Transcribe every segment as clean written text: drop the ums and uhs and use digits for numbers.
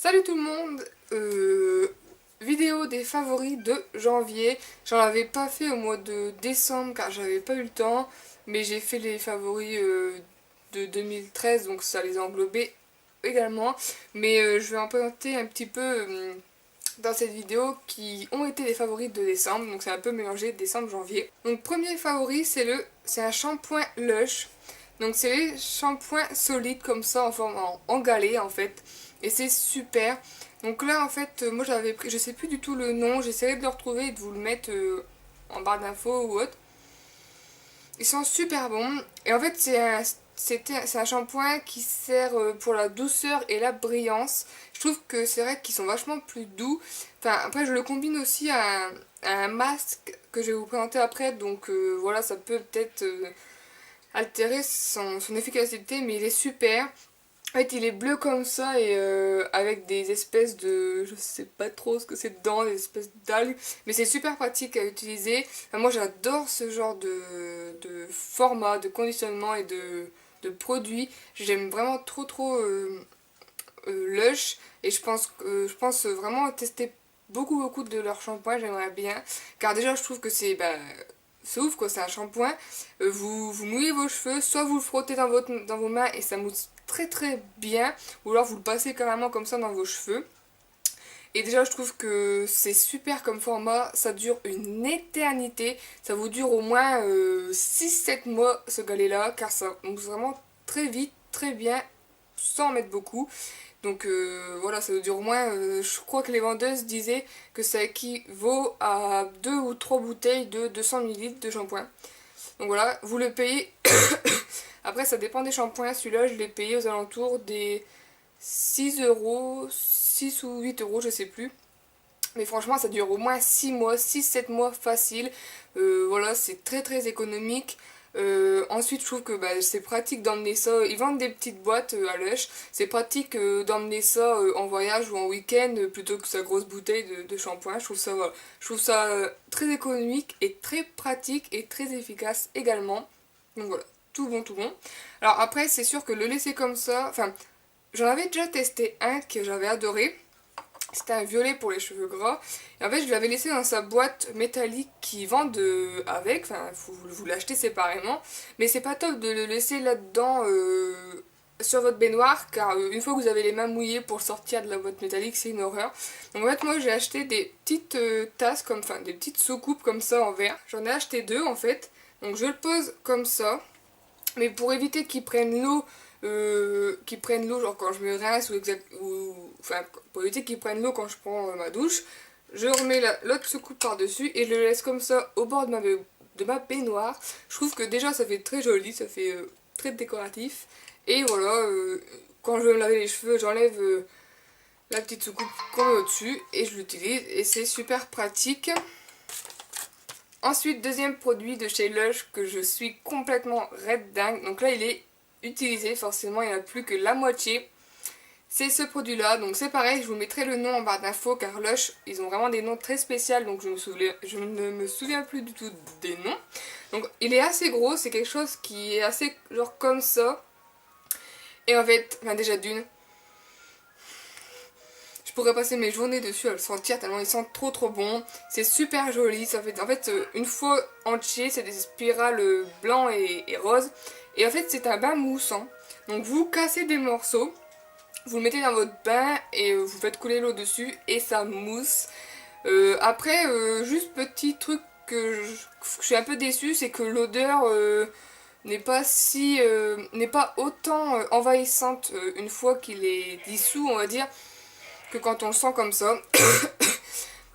Salut tout le monde. Vidéo des favoris de janvier. J'en avais pas fait au mois de décembre car j'avais pas eu le temps, mais j'ai fait les favoris de 2013, donc ça les a englobés également. Mais je vais en présenter un petit peu dans cette vidéo qui ont été les favoris de décembre, donc c'est un peu mélangé décembre-janvier. Donc premier favori, c'est un shampoing Lush. Donc c'est les shampoings solides comme ça en forme en galet en fait, et c'est super. Donc là en fait moi j'avais pris, je sais plus du tout le nom, j'essaierai de le retrouver et de vous le mettre en barre d'infos ou autre. Ils sont super bons et en fait c'est un shampoing qui sert pour la douceur et la brillance. Je trouve que c'est vrai qu'ils sont vachement plus doux. Enfin après je le combine aussi à un masque que je vais vous présenter après, donc voilà, ça peut peut-être altérer son efficacité, mais il est super. En fait, il est bleu comme ça et avec des espèces de... Je sais pas trop ce que c'est dedans, des espèces d'algues. Mais c'est super pratique à utiliser. Enfin, moi, j'adore ce genre de format, de conditionnement et de produits. J'aime vraiment trop Lush. Et je pense vraiment tester beaucoup de leurs shampoings. J'aimerais bien. Car déjà, je trouve que c'est ouf quoi, c'est un shampoing. Vous mouillez vos cheveux, soit vous le frottez dans vos mains et ça mousse très bien, ou alors vous le passez carrément comme ça dans vos cheveux. Et déjà je trouve que c'est super comme format, ça dure une éternité, ça vous dure au moins 6-7 mois ce galet là, car ça mousse vraiment très vite, très bien, sans en mettre beaucoup. Donc voilà, ça dure au moins, je crois que les vendeuses disaient que ça équivaut à 2 ou 3 bouteilles de 200 ml de shampoing. Donc voilà, vous le payez. Après, ça dépend des shampoings. Celui-là, je l'ai payé aux alentours des 6 euros, 6 ou 8 euros, je sais plus. Mais franchement, ça dure au moins 6 mois, 6-7 mois facile. Voilà, c'est très économique. Ensuite, je trouve que c'est pratique d'emmener ça. Ils vendent des petites boîtes à Lush. C'est pratique d'emmener ça en voyage ou en week-end plutôt que sa grosse bouteille de shampoing. Je trouve ça très économique et très pratique et très efficace également. Donc voilà, tout bon. Alors après, c'est sûr que le laisser comme ça... Enfin, j'en avais déjà testé un que j'avais adoré. C'était un violet pour les cheveux gras. Et en fait, je l'avais laissé dans sa boîte métallique qui vendent avec. Enfin, vous l'achetez séparément. Mais c'est pas top de le laisser là-dedans sur votre baignoire. Car une fois que vous avez les mains mouillées pour le sortir de la boîte métallique, c'est une horreur. Donc en fait, moi j'ai acheté des petites tasses, enfin des petites soucoupes comme ça en verre. J'en ai acheté deux en fait. Donc je le pose comme ça. Mais pour éviter qu'ils prennent l'eau genre quand je me rince enfin pour éviter qu'ils prennent l'eau quand je prends ma douche, je remets l'autre secoupe par dessus et je le laisse comme ça au bord de ma baignoire. Je trouve que déjà ça fait très joli, ça fait très décoratif. Et voilà, quand je veux me laver les cheveux, j'enlève la petite soucoupe qu'on met au-dessus et je l'utilise et c'est super pratique. Ensuite, deuxième produit de chez Lush que je suis complètement red dingue. Donc là, il est utilisé, forcément, il n'y en a plus que la moitié. C'est ce produit-là, donc c'est pareil, je vous mettrai le nom en barre d'infos car Lush, ils ont vraiment des noms très spéciaux, donc je ne me souviens plus du tout des noms. Donc il est assez gros, c'est quelque chose qui est assez genre comme ça. Et en fait, enfin déjà d'une, je pourrais passer mes journées dessus à le sentir tellement il sent trop bon. C'est super joli. Ça fait, en fait, une fois entier, c'est des spirales blancs et roses. Et en fait, c'est un bain moussant. Donc vous cassez des morceaux, vous le mettez dans votre bain et vous faites couler l'eau dessus et ça mousse. Après, juste petit truc que je suis un peu déçue, c'est que l'odeur n'est pas autant envahissante une fois qu'il est dissous, on va dire, que quand on le sent comme ça.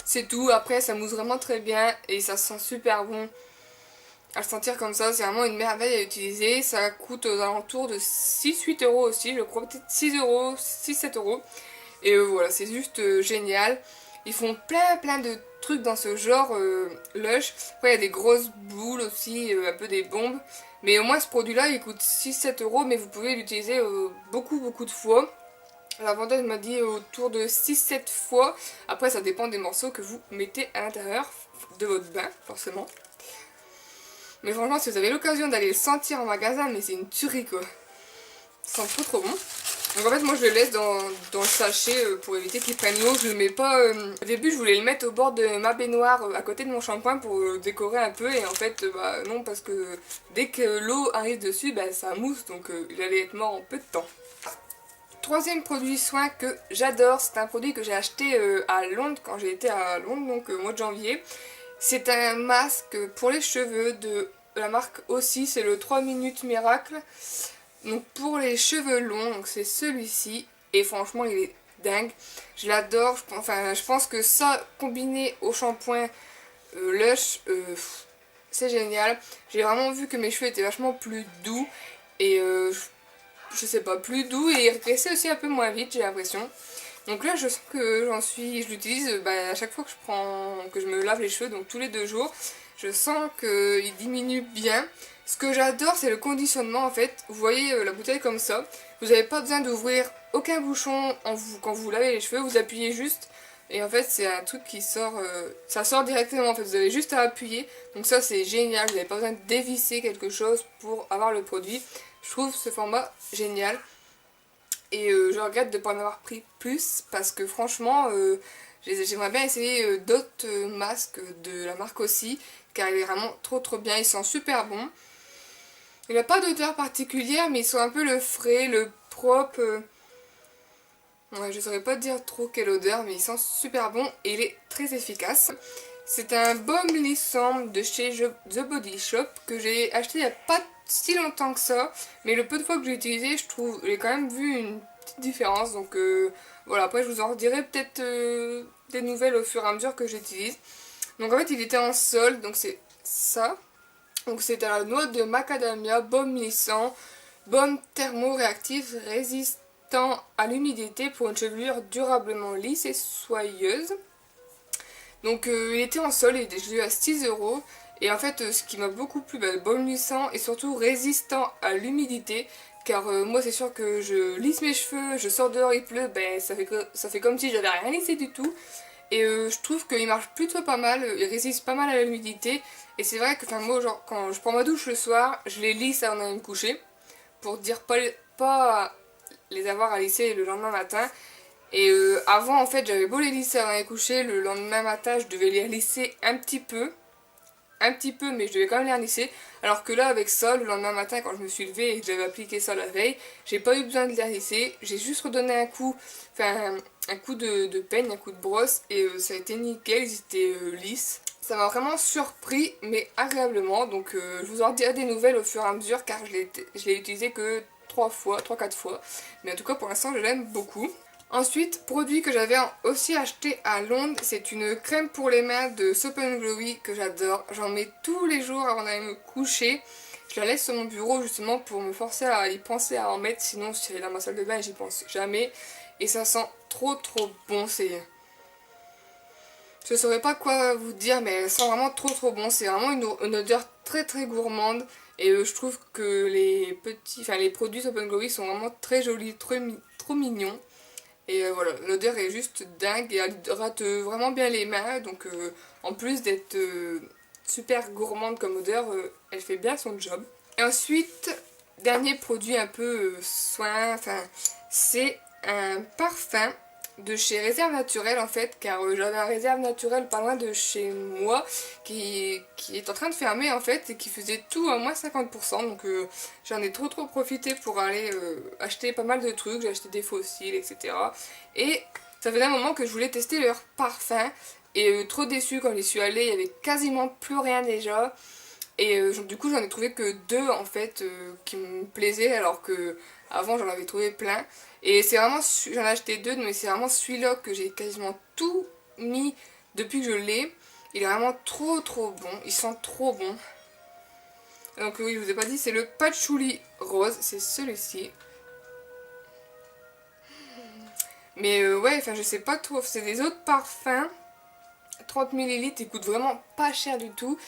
C'est tout, après ça mousse vraiment très bien et ça sent super bon à le sentir comme ça, c'est vraiment une merveille à utiliser. Ça coûte aux alentours de 6-8 euros aussi, je crois, peut-être 6 euros, 6-7 euros. Et voilà, c'est juste génial. Ils font plein de trucs dans ce genre Lush. Après il y a des grosses boules aussi, un peu des bombes. Mais au moins ce produit là il coûte 6-7 euros, mais vous pouvez l'utiliser beaucoup de fois. La vendeuse m'a dit autour de 6-7 fois. Après ça dépend des morceaux que vous mettez à l'intérieur de votre bain, forcément. Mais franchement, si vous avez l'occasion d'aller le sentir en magasin, mais c'est une tuerie quoi. Ça sent trop bon. Donc en fait moi je le laisse dans le sachet pour éviter qu'il prenne l'eau. Je le mets pas... Au début je voulais le mettre au bord de ma baignoire à côté de mon shampoing pour décorer un peu. Et en fait bah non, parce que dès que l'eau arrive dessus bah ça mousse, donc il allait être mort en peu de temps. Troisième produit soin que j'adore, c'est un produit que j'ai acheté à Londres quand j'ai été à Londres, donc au mois de janvier. C'est un masque pour les cheveux de la marque aussi, c'est le 3 minutes miracle. Donc pour les cheveux longs, donc c'est celui-ci. Et franchement il est dingue. Je l'adore. Enfin je pense que ça combiné au shampoing Lush, c'est génial. J'ai vraiment vu que mes cheveux étaient vachement plus doux. Et je sais pas, plus doux. Et ils régressaient aussi un peu moins vite, j'ai l'impression. Donc là je sens que je l'utilise à chaque fois que je me lave les cheveux, donc tous les 2 jours. Je sens qu'il diminue bien. Ce que j'adore c'est le conditionnement en fait. Vous voyez la bouteille comme ça. Vous n'avez pas besoin d'ouvrir aucun bouchon quand vous lavez les cheveux. Vous appuyez juste. Et en fait c'est un truc qui sort, ça sort directement en fait. Vous avez juste à appuyer. Donc ça c'est génial. Vous n'avez pas besoin de dévisser quelque chose pour avoir le produit. Je trouve ce format génial. Et je regrette de ne pas en avoir pris plus. Parce que franchement... j'aimerais bien essayer d'autres masques de la marque aussi, car il est vraiment trop bien, il sent super bon. Il n'a pas d'odeur particulière, mais il sent un peu le frais, le propre. Ouais, je saurais pas dire trop quelle odeur, mais il sent super bon et il est très efficace. C'est un baume lissant de chez The Body Shop que j'ai acheté il n'y a pas si longtemps que ça, mais le peu de fois que j'ai utilisé, j'ai quand même vu une petite différence, donc voilà, après je vous en redirai peut-être des nouvelles au fur et à mesure que j'utilise. Donc en fait il était en solde, donc c'est ça. Donc c'est à la noix de macadamia, baume lissant, baume thermoréactif résistant à l'humidité pour une chevelure durablement lisse et soyeuse. Donc il était en solde, je l'ai eu à 6 €. Et en fait ce qui m'a beaucoup plu, le baume lissant et surtout résistant à l'humidité. Car moi c'est sûr que je lisse mes cheveux, je sors dehors il pleut, ça fait comme si j'avais rien lissé du tout. Et je trouve qu'il marche plutôt pas mal, il résiste pas mal à l'humidité. Et c'est vrai que moi genre quand je prends ma douche le soir, je les lisse avant d'aller me coucher. Pour dire pas les avoir à lisser le lendemain matin. Et avant en fait j'avais beau les lisser avant d'aller coucher, le lendemain matin je devais les lisser un petit peu, mais je devais quand même les lisser. Alors que là avec ça, le lendemain matin quand je me suis levée et que j'avais appliqué ça la veille, j'ai pas eu besoin de les lisser, j'ai juste redonné un coup, un coup de peigne, un coup de brosse et ça a été nickel, ils étaient lisses. Ça m'a vraiment surpris mais agréablement, donc je vous en dirai des nouvelles au fur et à mesure car je l'ai utilisé que 3-4 fois, mais en tout cas pour l'instant je l'aime beaucoup. Ensuite, produit que j'avais aussi acheté à Londres, c'est une crème pour les mains de Soap & Glowy que j'adore. J'en mets tous les jours avant d'aller me coucher. Je la laisse sur mon bureau justement pour me forcer à y penser à en mettre, sinon si elle est dans ma salle de bain j'y pense jamais. Et ça sent trop bon, je saurais pas quoi vous dire, mais elle sent vraiment trop bon. C'est vraiment une odeur très gourmande. Et je trouve que les produits Soap & Glowy sont vraiment très jolis, trop mignons. Et voilà, l'odeur est juste dingue et elle hydrate vraiment bien les mains. Donc en plus d'être super gourmande comme odeur, elle fait bien son job. Et ensuite, dernier produit un peu soin, c'est un parfum de chez Réserve Naturelle en fait, car j'avais un Réserve Naturelle pas loin de chez moi qui est en train de fermer en fait et qui faisait tout à moins 50%, donc j'en ai trop profité pour aller acheter pas mal de trucs, j'ai acheté des fossiles etc. Et ça faisait un moment que je voulais tester leur parfum et trop déçue quand j'y suis allée, il y avait quasiment plus rien déjà. Et du coup j'en ai trouvé que 2 en fait qui me plaisaient alors que avant j'en avais trouvé plein. Et c'est vraiment, j'en ai acheté 2 mais c'est vraiment celui-là que j'ai quasiment tout mis depuis que je l'ai. Il est vraiment trop bon, il sent trop bon. Donc oui je vous ai pas dit, c'est le patchouli rose, c'est celui-ci. Mais ouais, je sais pas trop, c'est des autres parfums. 30 ml, il coûte vraiment pas cher du tout.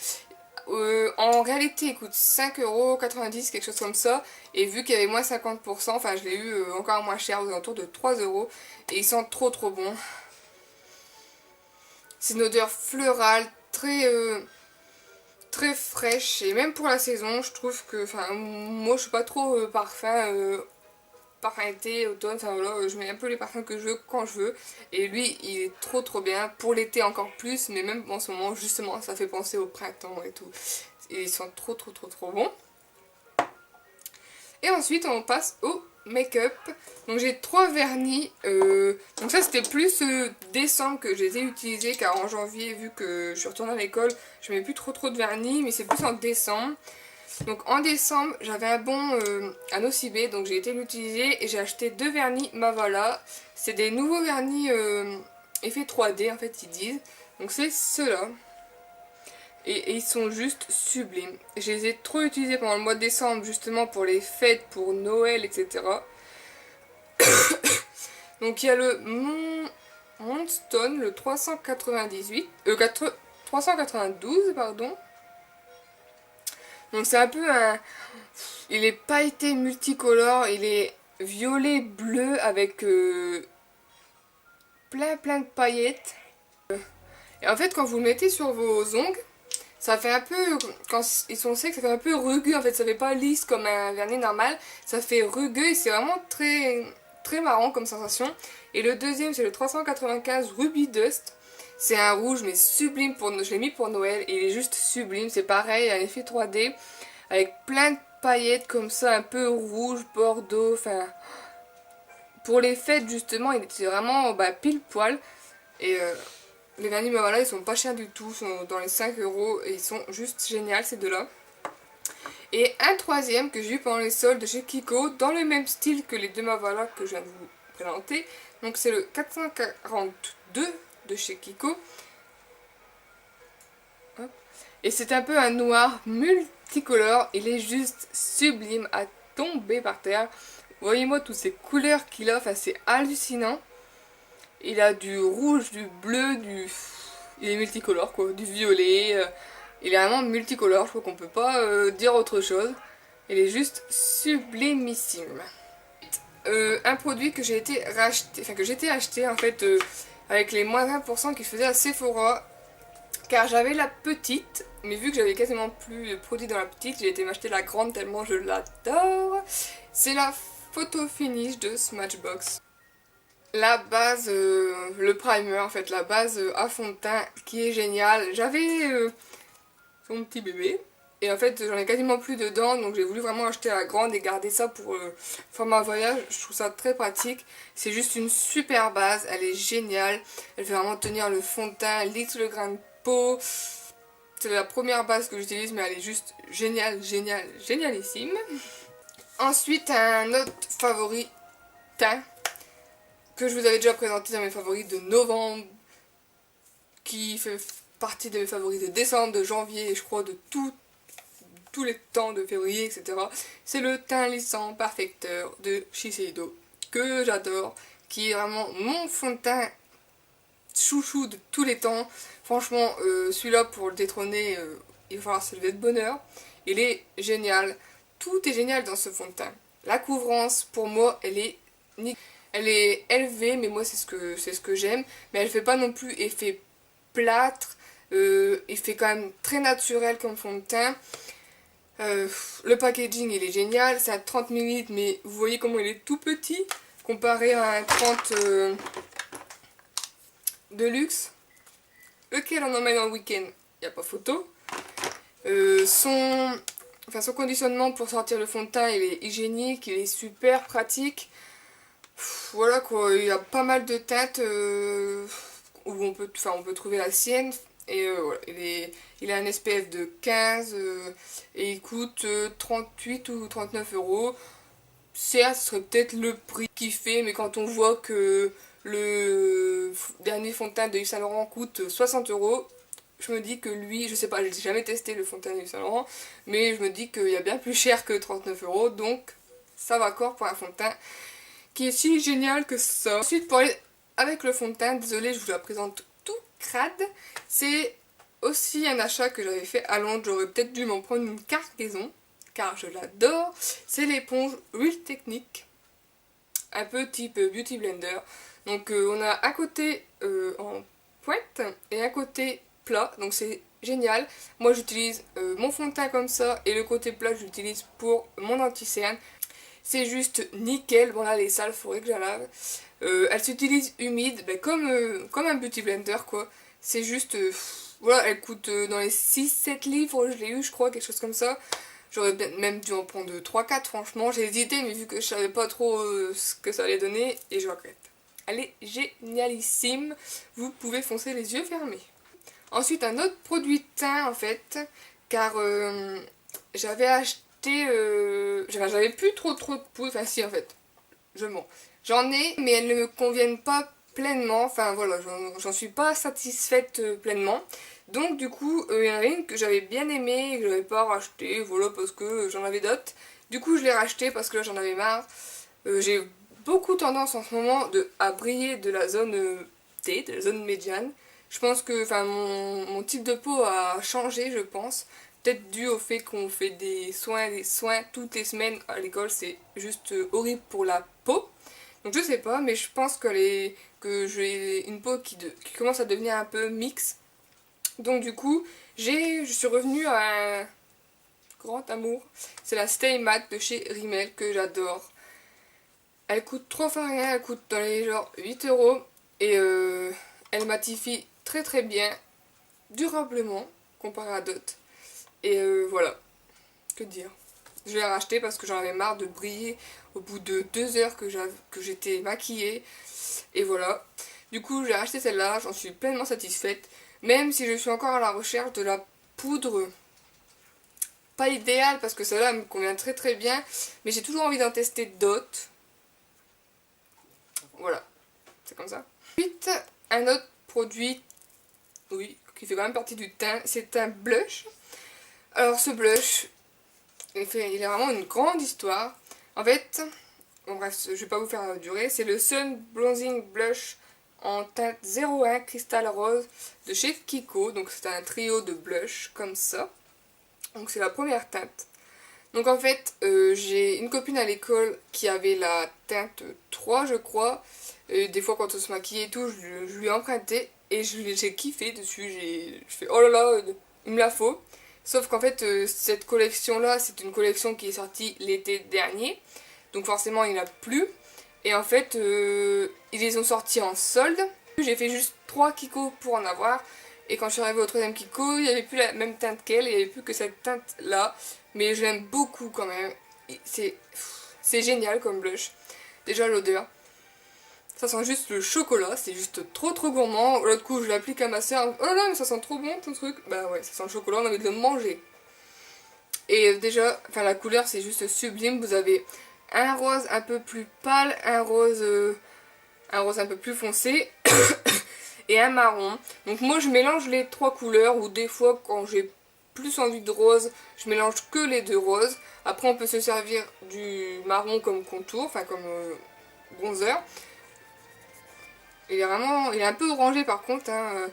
En réalité il coûte 5,90 €, quelque chose comme ça. Et vu qu'il y avait moins 50%, je l'ai eu encore moins cher, aux alentours de 3 €. Et il sent trop bon. C'est une odeur florale, très fraîche. Et même pour la saison, je trouve que, moi je suis pas trop parfum parfum été, automne, enfin voilà, je mets un peu les parfums que je veux quand je veux. Et lui, il est trop bien, pour l'été encore plus, mais même en ce moment, justement, ça fait penser au printemps et tout. Et ils sont trop bons. Et ensuite, on passe au make-up. Donc j'ai 3 vernis. Donc ça, c'était plus décembre que je les ai utilisés, car en janvier, vu que je suis retournée à l'école, je mets plus trop de vernis, mais c'est plus en décembre. Donc en décembre, j'avais un bon à Nocibé, donc j'ai été l'utiliser et j'ai acheté 2 vernis Mavala. C'est des nouveaux vernis effet 3D en fait, ils disent. Donc c'est ceux-là. Et ils sont juste sublimes. Je les ai trop utilisés pendant le mois de décembre, justement pour les fêtes, pour Noël, etc. Donc il y a le Moonstone, le 392, pardon. Donc c'est un peu un... Il est pailleté multicolore, il est violet bleu avec plein de paillettes. Et en fait quand vous le mettez sur vos ongles, ça fait un peu, quand ils sont secs, ça fait un peu rugueux en fait, ça fait pas lisse comme un vernis normal, ça fait rugueux et c'est vraiment très marrant comme sensation. Et le deuxième c'est le 395 Ruby Dust, c'est un rouge mais sublime, je l'ai mis pour Noël et il est juste sublime, c'est pareil, un effet 3D avec plein de paillettes comme ça, un peu rouge, bordeaux, enfin pour les fêtes justement il était vraiment pile poil. Et les vernis Mavala ils sont pas chers du tout, ils sont dans les 5 € et ils sont juste géniaux ces deux-là. Et un troisième que j'ai eu pendant les soldes de chez Kiko, dans le même style que les deux Mavala que je viens de vous présenter. Donc c'est le 442 de chez Kiko. Hop. Et c'est un peu un noir multicolore, il est juste sublime à tomber par terre. Voyez-moi toutes ces couleurs qu'il a, enfin c'est hallucinant. Il a du rouge, du bleu, il est multicolore quoi, du violet. Il est vraiment multicolore, je crois qu'on peut pas dire autre chose. Il est juste sublimissime. Un produit que j'ai été racheté, enfin que j'ai été acheté en fait avec les moins 20% qu'ils faisaient à Sephora. Car j'avais la petite, mais vu que j'avais quasiment plus de produits dans la petite, j'ai été m'acheter la grande tellement je l'adore. C'est la Photo Finish de Smashbox. La base, le primer en fait, la base à fond de teint qui est géniale. J'avais son petit bébé et en fait j'en ai quasiment plus dedans, donc j'ai voulu vraiment acheter la grande et garder ça pour format voyage. Je trouve ça très pratique. C'est juste une super base, elle est géniale. Elle fait vraiment tenir le fond de teint, lisse le grain de peau. C'est la première base que j'utilise mais elle est juste génialissime. Ensuite un autre favori teint que je vous avais déjà présenté dans mes favoris de novembre, qui fait partie de mes favoris de décembre, de janvier et je crois de tous les temps de février, etc. C'est le teint lissant perfecteur de Shiseido, que j'adore, qui est vraiment mon fond de teint chouchou de tous les temps. Franchement, celui-là pour le détrôner, il va falloir se lever de bonheur. Il est génial, tout est génial dans ce fond de teint. La couvrance, pour moi, elle est nickel. Elle est élevée, mais moi c'est ce que j'aime. Mais elle fait pas non plus effet plâtre. Il fait quand même très naturel comme fond de teint. Le packaging il est génial. C'est à 30 ml, mais vous voyez comment il est tout petit comparé à un 30 de luxe. Lequel on emmène en week-end, il n'y a pas photo. Son conditionnement pour sortir le fond de teint il est hygiénique, il est super pratique. Voilà quoi, il y a pas mal de teintes où on peut trouver la sienne. Et voilà, il a un SPF de 15 et il coûte 38 ou 39 €. Certes, ce serait peut-être le prix qu'il fait, mais quand on voit que le dernier fond de teint de Yves Saint Laurent coûte 60 €, je me dis que lui, je sais pas, j'ai jamais testé le fond de teint de Yves Saint Laurent, mais je me dis qu'il y a bien plus cher que 39 €, donc ça va encore pour un fond de teint qui est si génial que ça. Ensuite, pour aller avec le fond de teint, désolé, je vous la présente tout crade. C'est aussi un achat que j'avais fait à Londres. J'aurais peut-être dû m'en prendre une cargaison, car je l'adore. C'est l'éponge Real Technique, un peu type Beauty Blender. Donc on a un côté en pointe et un côté plat, donc c'est génial. Moi j'utilise mon fond de teint comme ça, et le côté plat j'utilise pour mon anti-cerne. C'est juste nickel. Bon là les salles, faudrait que je la lave. Elle s'utilise humide, ben, comme un beauty blender quoi. C'est juste... voilà, elle coûte dans les 6-7 livres, je l'ai eu je crois, quelque chose comme ça. J'aurais même dû en prendre 3-4 franchement. J'ai hésité mais vu que je savais pas trop ce que ça allait donner, et je regrette. Elle est génialissime. Vous pouvez foncer les yeux fermés. Ensuite un autre produit de teint en fait. Car j'avais acheté... j'avais plus trop de poudre. Enfin si en fait. Je mens. J'en ai mais elles ne me conviennent pas pleinement. Enfin voilà, j'en suis pas satisfaite pleinement. Donc du coup, il y en avait une que j'avais bien aimée et que j'avais pas racheté, voilà, parce que j'en avais d'autres. Du coup, je l'ai racheté parce que là, j'en avais marre. J'ai beaucoup tendance en ce moment à briller de la zone T, de la zone médiane. Je pense que enfin, mon type de peau a changé, je pense. Peut-être dû au fait qu'on fait des soins toutes les semaines à l'école, c'est juste horrible pour la peau. Donc je sais pas, mais je pense que j'ai une peau qui commence à devenir un peu mixte. Donc du coup, je suis revenue à un grand amour. C'est la Stay Matte de chez Rimmel que j'adore. Elle coûte 3 fois rien, elle coûte dans les genre 8 euros. Et elle matifie très très bien, durablement, comparé à d'autres. Et voilà, que dire. Je l'ai racheté parce que j'en avais marre de briller au bout de 2 heures que j'étais maquillée. Et voilà. Du coup, j'ai racheté celle-là, j'en suis pleinement satisfaite. Même si je suis encore à la recherche de la poudre pas idéale parce que celle-là me convient très très bien. Mais j'ai toujours envie d'en tester d'autres. Voilà, c'est comme ça. Ensuite, un autre produit, oui, qui fait quand même partie du teint, c'est un blush. Alors ce blush, il a vraiment une grande histoire. En fait, bon bref, je vais pas vous faire durer, c'est le Sun Bronzing Blush en teinte 01 cristal rose de chez Kiko. Donc c'est un trio de blush comme ça. Donc c'est la première teinte. Donc en fait, j'ai une copine à l'école qui avait la teinte 3 je crois. Des fois quand on se maquillait et tout, je lui ai emprunté et j'ai kiffé dessus. Je fais oh là là, il me la faut. Sauf qu'en fait, cette collection-là, c'est une collection qui est sortie l'été dernier. Donc forcément, il n'y en a plus. Et en fait, ils les ont sortis en solde. J'ai fait juste 3 Kiko pour en avoir. Et quand je suis arrivée au troisième Kiko, il n'y avait plus la même teinte qu'elle. Il n'y avait plus que cette teinte-là. Mais je l'aime beaucoup quand même. C'est génial comme blush. Déjà l'odeur. Ça sent juste le chocolat, c'est juste trop trop gourmand. L'autre coup, je l'applique à ma soeur. Oh là là, mais ça sent trop bon ton truc. Bah ouais, ça sent le chocolat, on a envie de le manger. Et déjà, enfin la couleur c'est juste sublime. Vous avez un rose un peu plus pâle, un rose un peu plus foncé et un marron. Donc moi je mélange les 3 couleurs, ou des fois quand j'ai plus envie de rose, je mélange que les 2 roses. Après on peut se servir du marron comme contour, enfin comme bronzer. Il est vraiment, il est un peu orangé par contre, hein.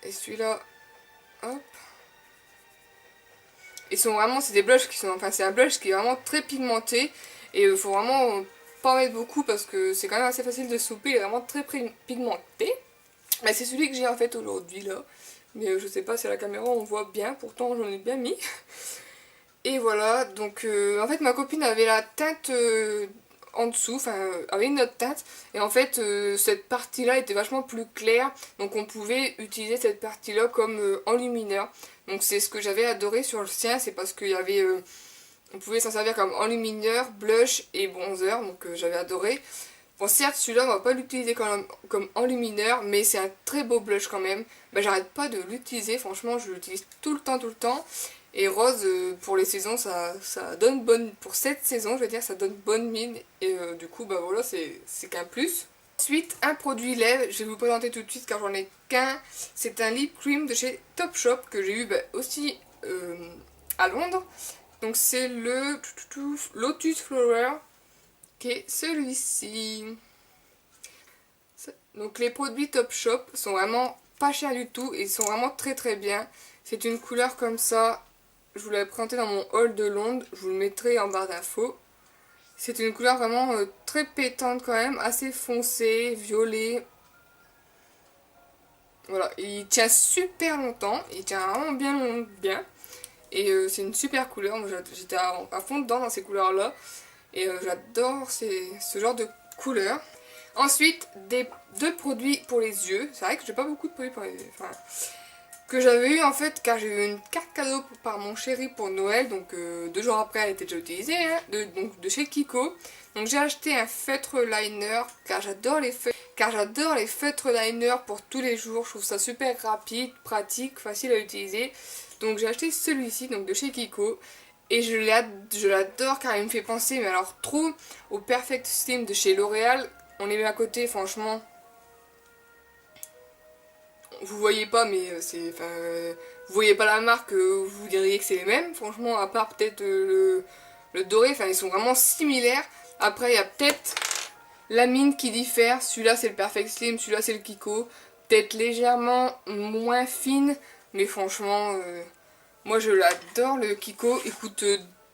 Et celui-là, hop. Ils sont vraiment, c'est des blushs qui sont, enfin c'est un blush qui est vraiment très pigmenté. Et il faut vraiment pas en mettre beaucoup parce que c'est quand même assez facile de souper, il est vraiment très pigmenté. Mais c'est celui que j'ai en fait aujourd'hui là. Mais je sais pas si à la caméra on voit bien, pourtant j'en ai bien mis. Et voilà, donc en fait ma copine avait la teinte en dessous, enfin avait une autre teinte. Et en fait cette partie là était vachement plus claire. Donc on pouvait utiliser cette partie là comme enlumineur. Donc c'est ce que j'avais adoré sur le sien, c'est parce qu'il y avait... on pouvait s'en servir comme enlumineur, blush et bronzer, donc j'avais adoré. Bon certes celui-là on va pas l'utiliser comme enlumineur, mais c'est un très beau blush quand même. Bah, j'arrête pas de l'utiliser, franchement je l'utilise tout le temps tout le temps. Et rose pour les saisons ça donne bonne, pour cette saison je veux dire ça donne bonne mine. Et du coup bah voilà c'est qu'un plus. Ensuite un produit lèvres, je vais vous présenter tout de suite car j'en ai qu'un. C'est un lip cream de chez Topshop que j'ai eu bah, aussi à Londres. Donc c'est le Lotus Flower qui est celui-ci. Donc les produits Topshop sont vraiment pas chers du tout et sont vraiment très très bien. C'est une couleur comme ça. Je vous l'avais présenté dans mon haul de Londres. Je vous le mettrai en barre d'infos. C'est une couleur vraiment très pétante quand même. Assez foncée, violet. Voilà, il tient super longtemps. Il tient vraiment bien. Et c'est une super couleur. J'étais à fond dedans dans ces couleurs là. Et j'adore ce genre de couleur. Ensuite, deux produits pour les yeux. C'est vrai que j'ai pas beaucoup de produits pour les yeux. Enfin, que j'avais eu en fait car j'ai eu une carte cadeau par mon chéri pour Noël. Donc 2 jours après elle était déjà utilisée. Hein, donc de chez Kiko. Donc j'ai acheté un feutre liner car j'adore les feutres liner pour tous les jours. Je trouve ça super rapide, pratique, facile à utiliser. Donc j'ai acheté celui-ci donc de chez Kiko. Et je l'adore car il me fait penser, mais alors trop, au Perfect Slim de chez L'Oréal. On les met à côté, franchement. Vous voyez pas, mais c'est. Enfin, vous voyez pas la marque, vous diriez que c'est les mêmes. Franchement, à part peut-être le doré, enfin, ils sont vraiment similaires. Après, il y a peut-être la mine qui diffère. Celui-là, c'est le Perfect Slim, celui-là, c'est le Kiko. Peut-être légèrement moins fine, mais franchement. Moi je l'adore le Kiko, il coûte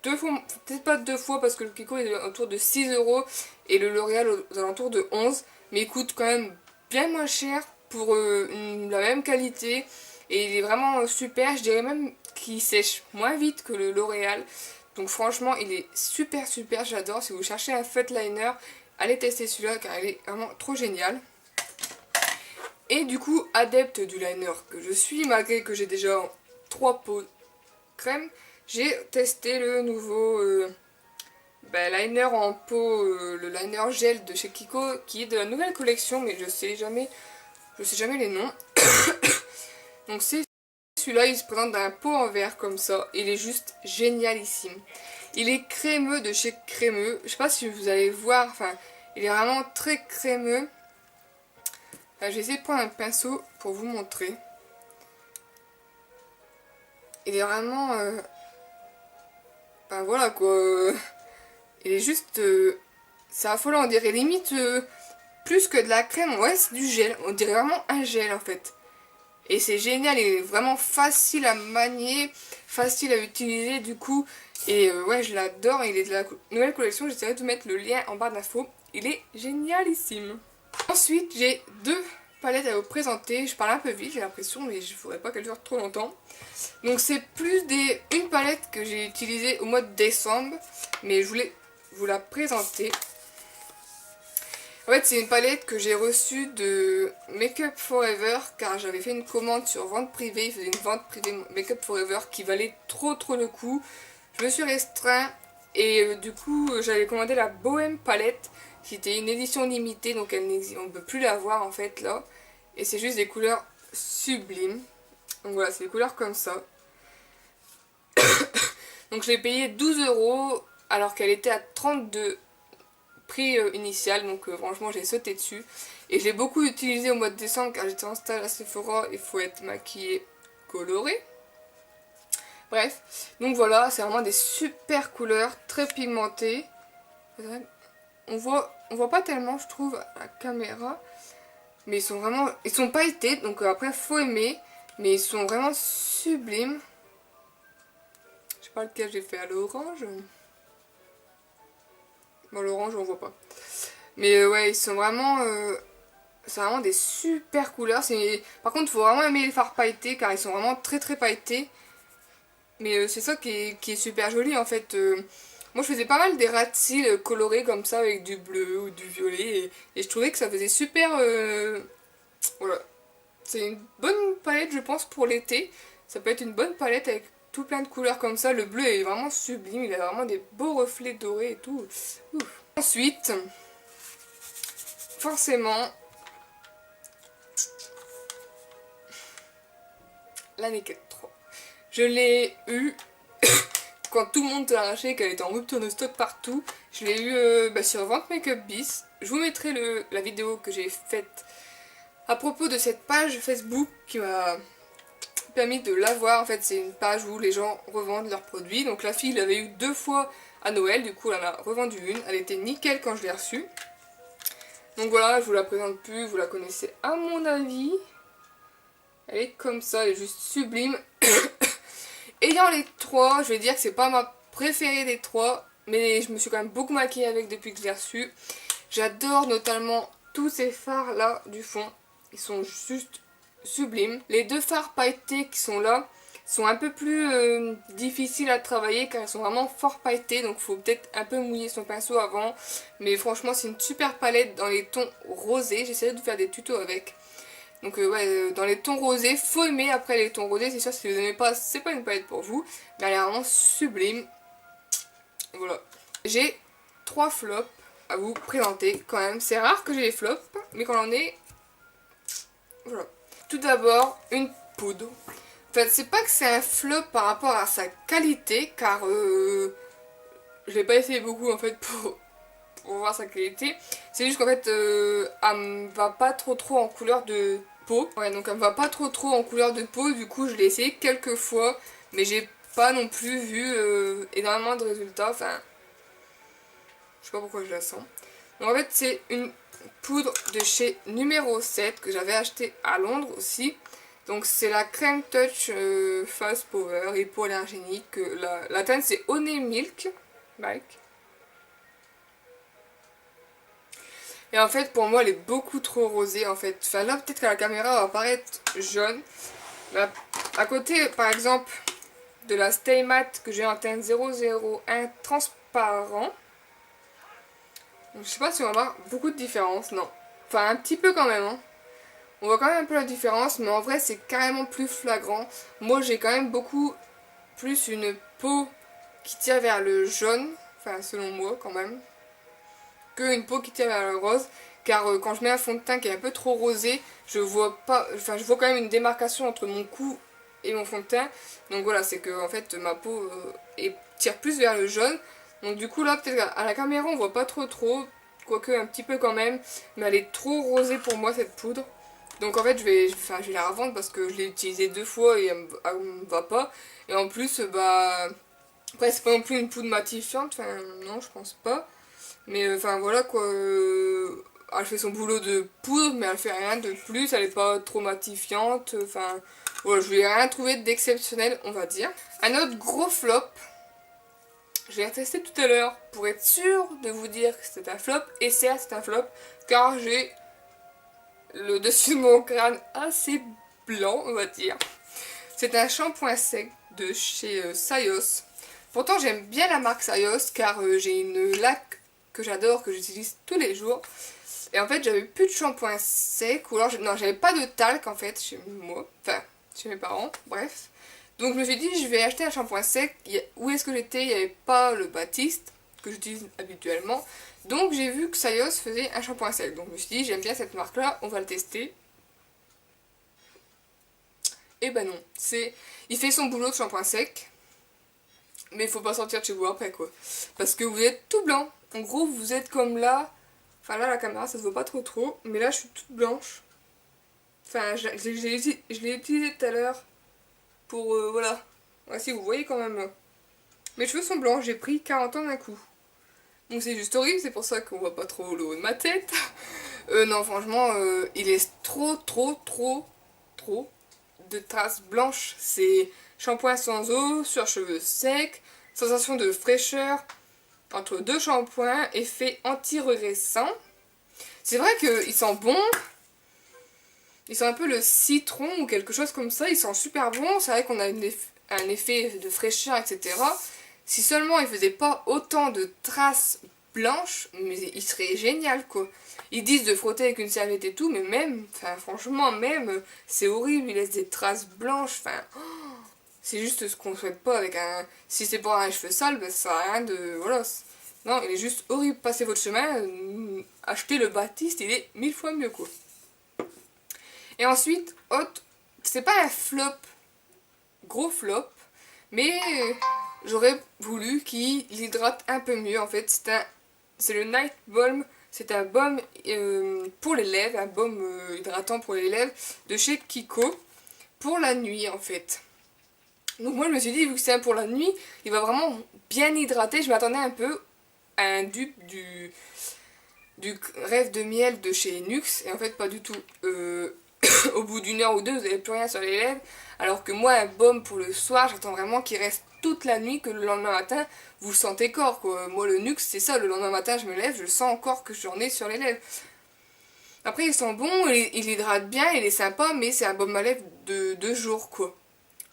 2 fois, peut-être pas 2 fois parce que le Kiko est autour de 6 € et le L'Oréal aux alentours de 11, mais il coûte quand même bien moins cher pour la même qualité et il est vraiment super, je dirais même qu'il sèche moins vite que le L'Oréal, donc franchement il est super super, j'adore. Si vous cherchez un fat liner, allez tester celui-là car il est vraiment trop génial. Et du coup, adepte du liner que je suis, malgré que j'ai déjà 3 pots crème, j'ai testé le nouveau liner en pot, le liner gel de chez Kiko, qui est de la nouvelle collection, mais je sais jamais les noms. Donc c'est celui-là, il se présente dans un pot en verre comme ça, il est juste génialissime. Il est crémeux de chez Crémeux, je sais pas si vous allez voir, enfin, il est vraiment très crémeux. Enfin, je vais essayer de prendre un pinceau pour vous montrer. Il est vraiment... ben voilà quoi. Il est juste... c'est affolant, on dirait limite plus que de la crème. Ouais, c'est du gel. On dirait vraiment un gel en fait. Et c'est génial, il est vraiment facile à manier, facile à utiliser du coup. Et ouais, je l'adore. Il est de la nouvelle collection. J'essaierai de vous mettre le lien en barre d'infos. Il est génialissime. Ensuite, j'ai 2 palettes à vous présenter. Je parle un peu vite, j'ai l'impression, mais je ne voudrais pas qu'elle dure trop longtemps. Donc c'est plus une palette que j'ai utilisée au mois de décembre, mais je voulais vous la présenter. En fait, c'est une palette que j'ai reçue de Make Up Forever, car j'avais fait une commande sur vente privée. Ils faisaient une vente privée Make Up Forever qui valait trop le coup. Je me suis restreint et du coup j'avais commandé la Bohème palette. C'était une édition limitée, donc on ne peut plus la voir en fait là. Et c'est juste des couleurs sublimes. Donc voilà, c'est des couleurs comme ça. Donc je l'ai payé 12 € alors qu'elle était à 32 prix initial. Donc franchement j'ai sauté dessus. Et je l'ai beaucoup utilisé au mois de décembre car j'étais en stage à Sephora. Il faut être maquillé, coloré. Bref, donc voilà, c'est vraiment des super couleurs, très pigmentées. On voit pas tellement je trouve à la caméra. Mais ils sont pailletés, donc après faut aimer. Mais ils sont vraiment sublimes. Je sais pas lequel j'ai fait à l'orange. Bon, l'orange on voit pas. Mais ouais, ils sont vraiment... c'est vraiment des super couleurs. Par contre, il faut vraiment aimer les fards pailletés car ils sont vraiment très pailletés. Mais c'est ça qui est super joli en fait. Moi je faisais pas mal des ras de cils colorés comme ça avec du bleu ou du violet. Et je trouvais que ça faisait super... voilà. C'est une bonne palette je pense pour l'été. Ça peut être une bonne palette avec tout plein de couleurs comme ça. Le bleu est vraiment sublime. Il a vraiment des beaux reflets dorés et tout. Ouf. Ensuite, forcément, la Naked 3. Je l'ai eu quand tout le monde l'a arraché, qu'elle était en rupture de stock partout. Je l'ai eu sur Vente Makeup Bis. Je vous mettrai la vidéo que j'ai faite à propos de cette page Facebook qui m'a permis de l'avoir. En fait, c'est une page où les gens revendent leurs produits. Donc la fille l'avait eu 2 fois à Noël. Du coup, elle en a revendu une. Elle était nickel quand je l'ai reçue. Donc voilà, je vous la présente plus. Vous la connaissez à mon avis. Elle est comme ça, elle est juste sublime. Et dans les 3, je vais dire que c'est pas ma préférée des 3, mais je me suis quand même beaucoup maquillée avec depuis que je l'ai reçue. J'adore notamment tous ces fards là du fond. Ils sont juste sublimes. Les 2 fards pailletés qui sont là, sont un peu plus difficiles à travailler car elles sont vraiment fort pailletées, donc il faut peut-être un peu mouiller son pinceau avant. Mais franchement c'est une super palette dans les tons rosés, j'essaierai de faire des tutos avec. Donc ouais, dans les tons rosés, faut aimer. Après les tons rosés, c'est sûr si vous n'aimez pas, c'est pas une palette pour vous, mais elle est vraiment sublime. Voilà. J'ai 3 flops à vous présenter quand même. C'est rare que j'ai des flops, mais quand on en est... Voilà. Tout d'abord, une poudre. En fait, c'est pas que c'est un flop par rapport à sa qualité, car je l'ai pas essayé beaucoup en fait pour voir sa qualité. C'est juste qu'en fait, elle me va pas trop en couleur de peau. Ouais, donc elle me va pas trop en couleur de peau. Du coup, je l'ai essayé quelques fois, mais j'ai pas non plus vu énormément de résultats. Enfin, je sais pas pourquoi je la sens. Donc en fait, c'est une poudre de chez Numéro 7 que j'avais acheté à Londres aussi. Donc c'est la Crème Touch Fast Power hypoallergénique. La teinte c'est Honey Milk. Et en fait pour moi elle est beaucoup trop rosée en fait. Enfin là peut-être que la caméra va paraître jaune. Mais à côté par exemple de la Stay Matte que j'ai en teinte 001 transparent. Donc, je sais pas si on va voir beaucoup de différence, non. Enfin un petit peu quand même hein. On voit quand même un peu la différence, mais en vrai c'est carrément plus flagrant. Moi j'ai quand même beaucoup plus une peau qui tire vers le jaune, enfin selon moi quand même, qu'une peau qui tire vers le rose. Car quand je mets un fond de teint qui est un peu trop rosé, je vois pas, enfin je vois quand même une démarcation entre mon cou et mon fond de teint. Donc voilà, c'est que en fait ma peau tire plus vers le jaune. Donc du coup là peut-être à la caméra on voit pas trop, quoique un petit peu quand même, mais elle est trop rosée pour moi cette poudre. Donc en fait je vais la revendre parce que je l'ai utilisée 2 fois et elle me va pas. Et en plus bah après c'est pas non plus une poudre matifiante, enfin non je pense pas. Mais enfin voilà quoi, elle fait son boulot de poudre mais elle fait rien de plus, elle est pas trop matifiante. Enfin voilà, je lui ai rien trouvé d'exceptionnel on va dire. Un autre gros flop, je l'ai testé tout à l'heure pour être sûr de vous dire que c'était un flop. Et certes c'est un flop car j'ai le dessus de mon crâne assez blanc on va dire. C'est un shampoing sec de chez Sayos. Pourtant j'aime bien la marque Sayos car j'ai une laque que j'adore, que j'utilise tous les jours. Et en fait j'avais plus de shampoing sec, ou alors non j'avais pas de talc en fait chez moi, enfin chez mes parents, bref. Donc je me suis dit je vais acheter un shampoing sec. Où est-ce que j'étais? Il n'y avait pas le Baptiste que j'utilise habituellement. Donc j'ai vu que Sayos faisait un shampoing sec. Donc je me suis dit j'aime bien cette marque là, on va le tester. Et ben non, il fait son boulot de shampoing sec, mais il faut pas sortir de chez vous après quoi. Parce que vous êtes tout blanc. En gros vous êtes comme là, enfin là la caméra ça se voit pas trop, mais là je suis toute blanche. Enfin je l'ai utilisé tout à l'heure pour voilà. Voici vous voyez quand même. Mes cheveux sont blancs, j'ai pris 40 ans d'un coup. Donc c'est juste horrible, c'est pour ça qu'on voit pas trop le haut de ma tête. Non franchement il est trop de traces blanches. C'est shampoing sans eau, sur cheveux secs, sensation de fraîcheur entre deux shampoings, effet anti-regressant. C'est vrai qu'il sent bon. Il sent un peu le citron ou quelque chose comme ça. Il sent super bon. C'est vrai qu'on a un effet de fraîcheur, etc. Si seulement il faisait pas autant de traces blanches, mais il serait génial quoi. Ils disent de frotter avec une serviette et tout, mais même, enfin franchement même, c'est horrible, il laisse des traces blanches, enfin, c'est juste ce qu'on souhaite pas avec un... Si c'est pour un cheveu sale, ben, ça sert à rien de... Voilà. Non, il est juste horrible, passez votre chemin, achetez le Baptiste, il est 1000 fois mieux quoi. Et ensuite, c'est pas un flop, gros flop, mais j'aurais voulu qu'il hydrate un peu mieux en fait. C'est le Night Balm, c'est un baume pour les lèvres, un baume hydratant pour les lèvres de chez Kiko pour la nuit en fait. Donc moi je me suis dit vu que c'est un pour la nuit, il va vraiment bien hydrater. Je m'attendais un peu à un dupe du rêve de miel de chez Nuxe et en fait pas du tout. Au bout d'une heure ou deux vous n'avez plus rien sur les lèvres, alors que moi un baume pour le soir j'attends vraiment qu'il reste toute la nuit, que le lendemain matin vous le sentez corps quoi. Moi le Nuxe c'est ça, le lendemain matin je me lève, je sens encore que j'en ai sur les lèvres. Après il sent bon, il hydrate bien, il est sympa, mais c'est un baume à lèvres de 2 jours quoi.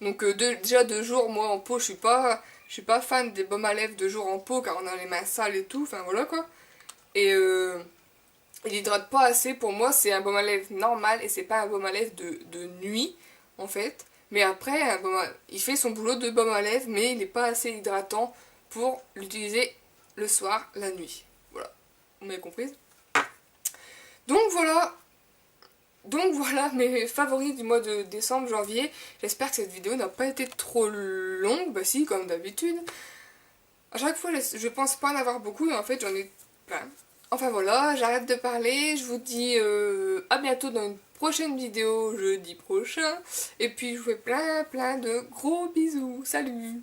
Donc déjà de jour, moi en peau, je suis pas fan des baumes à lèvres de jour en peau car on a les mains sales et tout, enfin voilà quoi. Et il hydrate pas assez pour moi, c'est un baume à lèvres normal et c'est pas un baume à lèvres de nuit en fait. Mais après, il fait son boulot de baume à lèvres mais il n'est pas assez hydratant pour l'utiliser le soir, la nuit. Voilà, vous m'avez compris. Donc voilà, mes favoris du mois de décembre, janvier. J'espère que cette vidéo n'a pas été trop longue, bah si, comme d'habitude. À chaque fois, je pense pas en avoir beaucoup, et en fait, j'en ai plein. Enfin voilà, j'arrête de parler, je vous dis à bientôt dans une prochaine vidéo, jeudi prochain. Et puis, je vous fais plein de gros bisous. Salut!